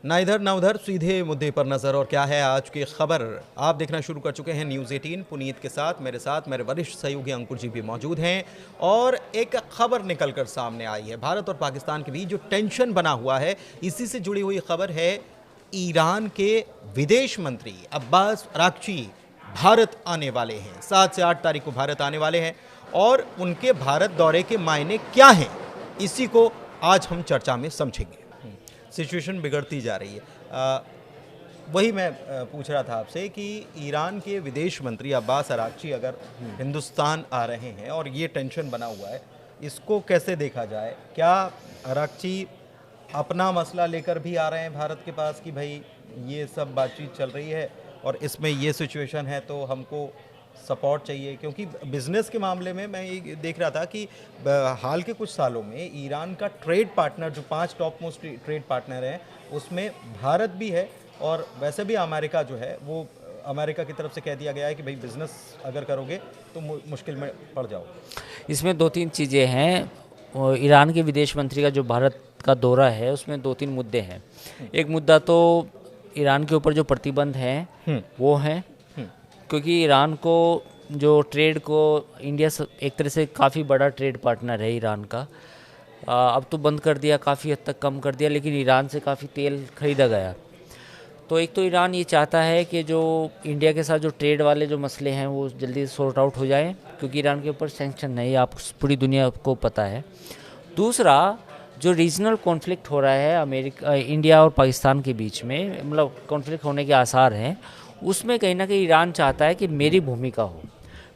ना इधर ना उधर, सीधे मुद्दे पर नजर। और क्या है आज की खबर, आप देखना शुरू कर चुके हैं न्यूज़ 18 पुनीत के साथ मेरे वरिष्ठ सहयोगी अंकुर जी भी मौजूद हैं। और एक खबर निकल कर सामने आई है, भारत और पाकिस्तान के बीच जो टेंशन बना हुआ है, इसी से जुड़ी हुई खबर है। ईरान के विदेश मंत्री अब्बास अराक्ची भारत आने वाले हैं, 7 से 8 तारीख को भारत आने वाले हैं। और उनके भारत दौरे के मायने क्या हैं, इसी को आज हम चर्चा में समझेंगे। सिचुएशन बिगड़ती जा रही है। वही मैं पूछ रहा था आपसे कि ईरान के विदेश मंत्री अब्बास अराक्ची अगर हिंदुस्तान आ रहे हैं और ये टेंशन बना हुआ है, इसको कैसे देखा जाए? क्या अराक्ची अपना मसला लेकर भी आ रहे हैं भारत के पास कि भाई ये सब बातचीत चल रही है और इसमें ये सिचुएशन है तो हमको सपोर्ट चाहिए? क्योंकि बिज़नेस के मामले में मैं ये देख रहा था कि हाल के कुछ सालों में ईरान का ट्रेड पार्टनर, जो 5 टॉप मोस्ट ट्रेड पार्टनर हैं, उसमें भारत भी है। और वैसे भी अमेरिका जो है, वो अमेरिका की तरफ से कह दिया गया है कि भाई बिज़नेस अगर करोगे तो मुश्किल में पड़ जाओ। इसमें 2-3 चीज़ें हैं। और ईरान के विदेश मंत्री का जो भारत का दौरा है, उसमें 2-3 मुद्दे हैं। एक मुद्दा तो ईरान के ऊपर जो प्रतिबंध हैं वो हैं, क्योंकि ईरान को जो ट्रेड को, इंडिया एक तरह से काफ़ी बड़ा ट्रेड पार्टनर है ईरान का। अब तो बंद कर दिया, काफ़ी हद तक कम कर दिया, लेकिन ईरान से काफ़ी तेल खरीदा गया। तो एक तो ईरान ये चाहता है कि जो इंडिया के साथ जो ट्रेड वाले जो मसले हैं वो जल्दी सॉर्ट आउट हो जाए, क्योंकि ईरान के ऊपर सैंक्शन है, ये आप पूरी दुनिया को पता है। दूसरा, जो रीजनल कॉन्फ्लिक्ट हो रहा है अमेरिका, इंडिया और पाकिस्तान के बीच में, मतलब कॉन्फ्लिक्ट होने के आसार हैं, उसमें कहीं ना कहीं ईरान चाहता है कि मेरी भूमिका हो,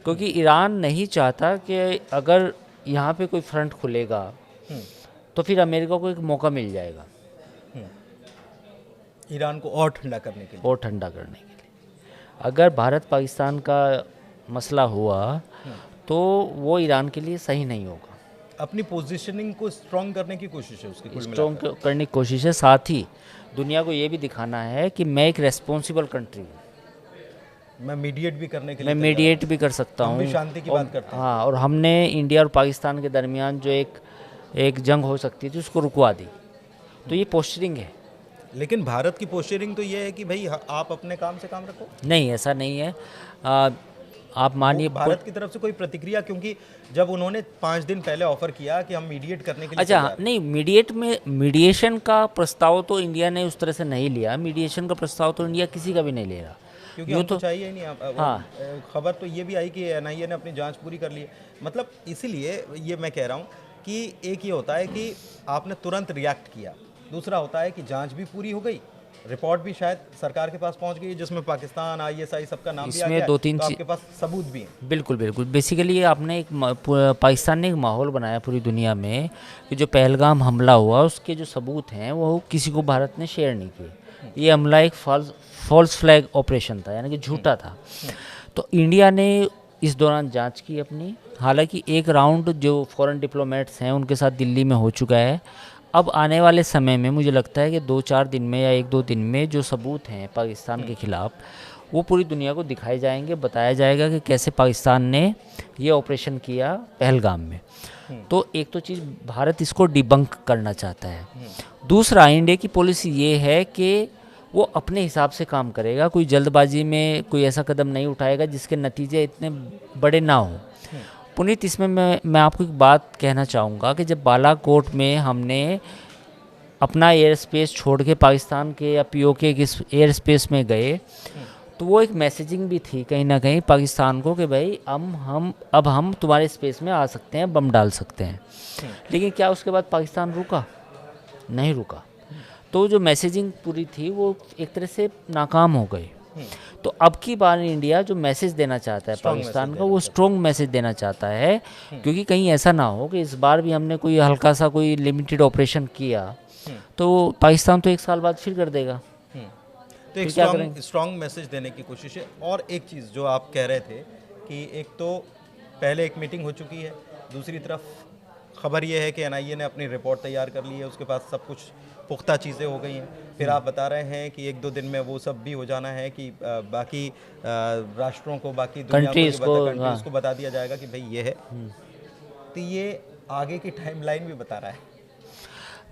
क्योंकि ईरान नहीं चाहता कि अगर यहाँ पे कोई फ्रंट खुलेगा तो फिर अमेरिका को एक मौका मिल जाएगा ईरान को और ठंडा करने के लिए। अगर भारत पाकिस्तान का मसला हुआ तो वो ईरान के लिए सही नहीं होगा। अपनी पोजीशनिंग को स्ट्रॉन्ग करने की कोशिश है उसकी, स्ट्रॉन्ग करने की कोशिश है। साथ ही दुनिया को ये भी दिखाना है कि मैं एक रेस्पॉन्सिबल कंट्री हूँ, मैं मीडिएट भी करने के मैं लिए मीडिएट भी कर सकता हूँ। हम भी शांति की बात करते हैं। हाँ, और हमने इंडिया और पाकिस्तान के दरमियान जो एक जंग हो सकती थी उसको रुकवा दी। तो ये पोस्चरिंग है। लेकिन भारत की पोस्चरिंग तो ये है कि भाई आप अपने काम से काम रखो। नहीं, ऐसा नहीं है। आप मानिए भारत की तरफ से कोई प्रतिक्रिया, क्योंकि जब उन्होंने 5 दिन पहले ऑफर किया कि हम मीडिएट करने के लिए, अच्छा नहीं, मीडिएशन का प्रस्ताव तो इंडिया ने उस तरह से नहीं लिया। मीडिएशन का प्रस्ताव तो इंडिया किसी का भी नहीं ले रहा, क्योंकि हमको चाहिए ही नहीं। हाँ, खबर तो ये भी आई कि एनआईए ने अपनी जांच पूरी कर ली है। मतलब इसीलिए ये मैं कह रहा हूँ कि एक ये होता है कि आपने तुरंत रिएक्ट किया, दूसरा होता है कि जांच भी पूरी हो गई, रिपोर्ट भी शायद सरकार के पास पहुंच गई, जिसमें पाकिस्तान, आईएसआई सबका नाम भी आ गया, तो आपके पास सबूत भी हैं। बिल्कुल बिल्कुल। बेसिकली आपने पाकिस्तान ने एक माहौल बनाया पूरी दुनिया में कि जो पहलगाम हमला हुआ उसके जो सबूत हैं वो किसी को भारत ने शेयर नहीं किए। ये हमला एक फॉल्स फ्लैग ऑपरेशन था, यानी कि झूठा था। तो इंडिया ने इस दौरान जांच की अपनी। हालांकि एक राउंड जो फॉरेन डिप्लोमेट्स हैं उनके साथ दिल्ली में हो चुका है। अब आने वाले समय में मुझे लगता है कि 2-4 दिन में या 1-2 दिन में जो सबूत हैं पाकिस्तान के खिलाफ, वो पूरी दुनिया को दिखाए जाएंगे, बताया जाएगा कि कैसे पाकिस्तान ने ये ऑपरेशन किया पहलगाम में। तो एक तो चीज़ भारत इसको डिबंक करना चाहता है। दूसरा, इंडिया की पॉलिसी ये है कि वो अपने हिसाब से काम करेगा, कोई जल्दबाजी में कोई ऐसा कदम नहीं उठाएगा जिसके नतीजे इतने बड़े ना हों। पुनीत, इसमें मैं आपको एक बात कहना चाहूँगा कि जब बालाकोट में हमने अपना एयर स्पेस छोड़ के पाकिस्तान के या पीओके के एयर स्पेस में गए, तो वो एक मैसेजिंग भी थी कहीं ना कहीं पाकिस्तान को कि भाई अब हम तुम्हारे स्पेस में आ सकते हैं, बम डाल सकते हैं। लेकिन क्या उसके बाद पाकिस्तान रुका? नहीं रुका। तो जो मैसेजिंग पूरी थी वो एक तरह से नाकाम हो गई। तो अब की बार इंडिया जो मैसेज देना चाहता है पाकिस्तान का, वो स्ट्रॉन्ग मैसेज देना चाहता है, क्योंकि कहीं ऐसा ना हो कि इस बार भी हमने कोई हल्का सा कोई लिमिटेड ऑपरेशन किया तो पाकिस्तान तो 1 साल बाद फिर कर देगा। तो एक स्ट्रॉन्ग मैसेज देने की कोशिश है। और एक चीज़ जो आप कह रहे थे कि एक तो पहले एक मीटिंग हो चुकी है, दूसरी तरफ खबर ये है कि एनआईए ने अपनी रिपोर्ट तैयार कर ली है, उसके पास सब कुछ पुख्ता चीज़ें हो गई हैं। फिर आप बता रहे हैं कि 1-2 दिन में वो सब भी हो जाना है कि बाकी राष्ट्रों को, बाकी दुनिया कंट्रीज़ को बता दिया जाएगा कि भाई ये है। तो ये आगे की टाइमलाइन भी बता रहा है।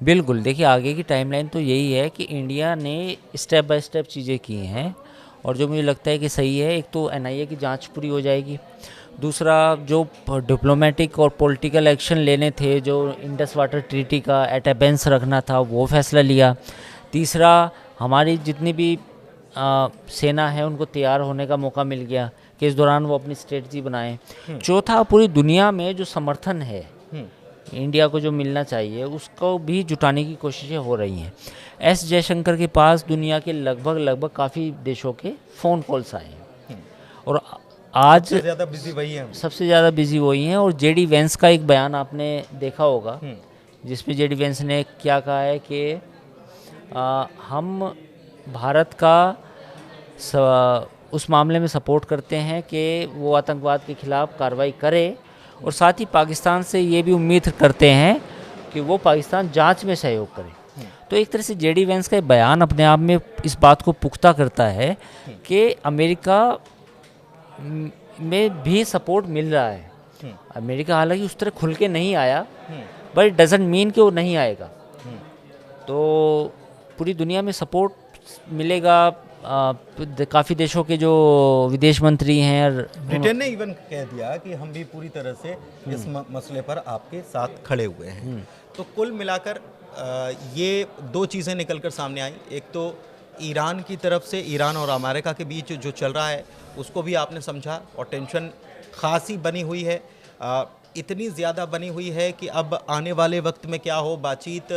बिल्कुल, देखिए आगे की टाइमलाइन तो यही है कि इंडिया ने स्टेप बाय स्टेप चीज़ें की हैं और जो मुझे लगता है कि सही है। एक तो एनआईए की जांच पूरी हो जाएगी, दूसरा जो डिप्लोमेटिक और पॉलिटिकल एक्शन लेने थे, जो इंडस वाटर ट्रीटी का एट एबेंस रखना था वो फैसला लिया, तीसरा हमारी जितनी भी सेना है उनको तैयार होने का मौका मिल गया कि इस दौरान वो अपनी स्ट्रेटजी बनाएं, चौथा पूरी दुनिया में जो समर्थन है इंडिया को जो मिलना चाहिए उसको भी जुटाने की कोशिशें हो रही हैं। एस जयशंकर के पास दुनिया के लगभग काफ़ी देशों के फ़ोन कॉल्स आए हैं और आज सबसे ज़्यादा बिजी वही है। सबसे ज़्यादा बिजी वही हैं। और जेडी वेंस का एक बयान आपने देखा होगा जिसमें जेडी वेंस ने क्या कहा है कि हम भारत का उस मामले में सपोर्ट करते हैं कि वो आतंकवाद के ख़िलाफ़ कार्रवाई करे और साथ ही पाकिस्तान से ये भी उम्मीद करते हैं कि वो पाकिस्तान जांच में सहयोग करे। तो एक तरह से जेडी वेंस का बयान अपने आप में इस बात को पुख्ता करता है कि अमेरिका में भी सपोर्ट मिल रहा है। अमेरिका हालांकि उस तरह खुल के नहीं आया, बट इट डजंट मीन कि वो नहीं आएगा। तो पूरी दुनिया में सपोर्ट मिलेगा। काफ़ी देशों के जो विदेश मंत्री हैं, ब्रिटेन ने इवन कह दिया कि हम भी पूरी तरह से इस मसले पर आपके साथ खड़े हुए हैं। तो कुल मिलाकर ये दो चीज़ें निकलकर सामने आई। एक तो ईरान की तरफ से, ईरान और अमेरिका के बीच जो चल रहा है उसको भी आपने समझा और टेंशन खासी बनी हुई है, इतनी ज़्यादा बनी हुई है कि अब आने वाले वक्त में क्या हो, बातचीत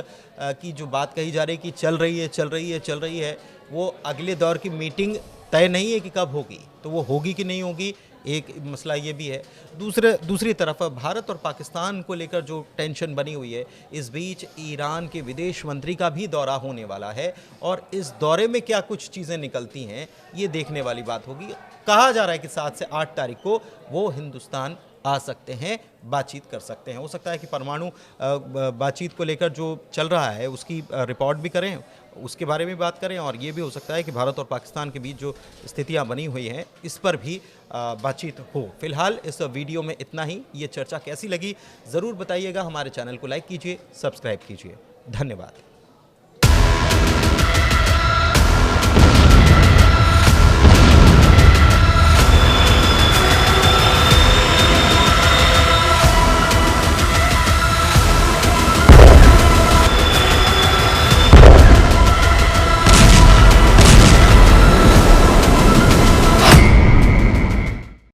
की जो बात कही जा रही कि चल रही है, वो अगले दौर की मीटिंग तय नहीं है कि कब होगी, तो वो होगी कि नहीं होगी, एक मसला ये भी है। दूसरी तरफ भारत और पाकिस्तान को लेकर जो टेंशन बनी हुई है, इस बीच ईरान के विदेश मंत्री का भी दौरा होने वाला है और इस दौरे में क्या कुछ चीज़ें निकलती हैं ये देखने वाली बात होगी। कहा जा रहा है कि 7 से 8 तारीख को वो हिंदुस्तान आ सकते हैं, बातचीत कर सकते हैं। हो सकता है कि परमाणु बातचीत को लेकर जो चल रहा है उसकी रिपोर्ट भी करें, उसके बारे में बात करें, और ये भी हो सकता है कि भारत और पाकिस्तान के बीच जो स्थितियां बनी हुई हैं इस पर भी बातचीत हो। फिलहाल इस वीडियो में इतना ही। ये चर्चा कैसी लगी ज़रूर बताइएगा। हमारे चैनल को लाइक कीजिए, सब्सक्राइब कीजिए। धन्यवाद।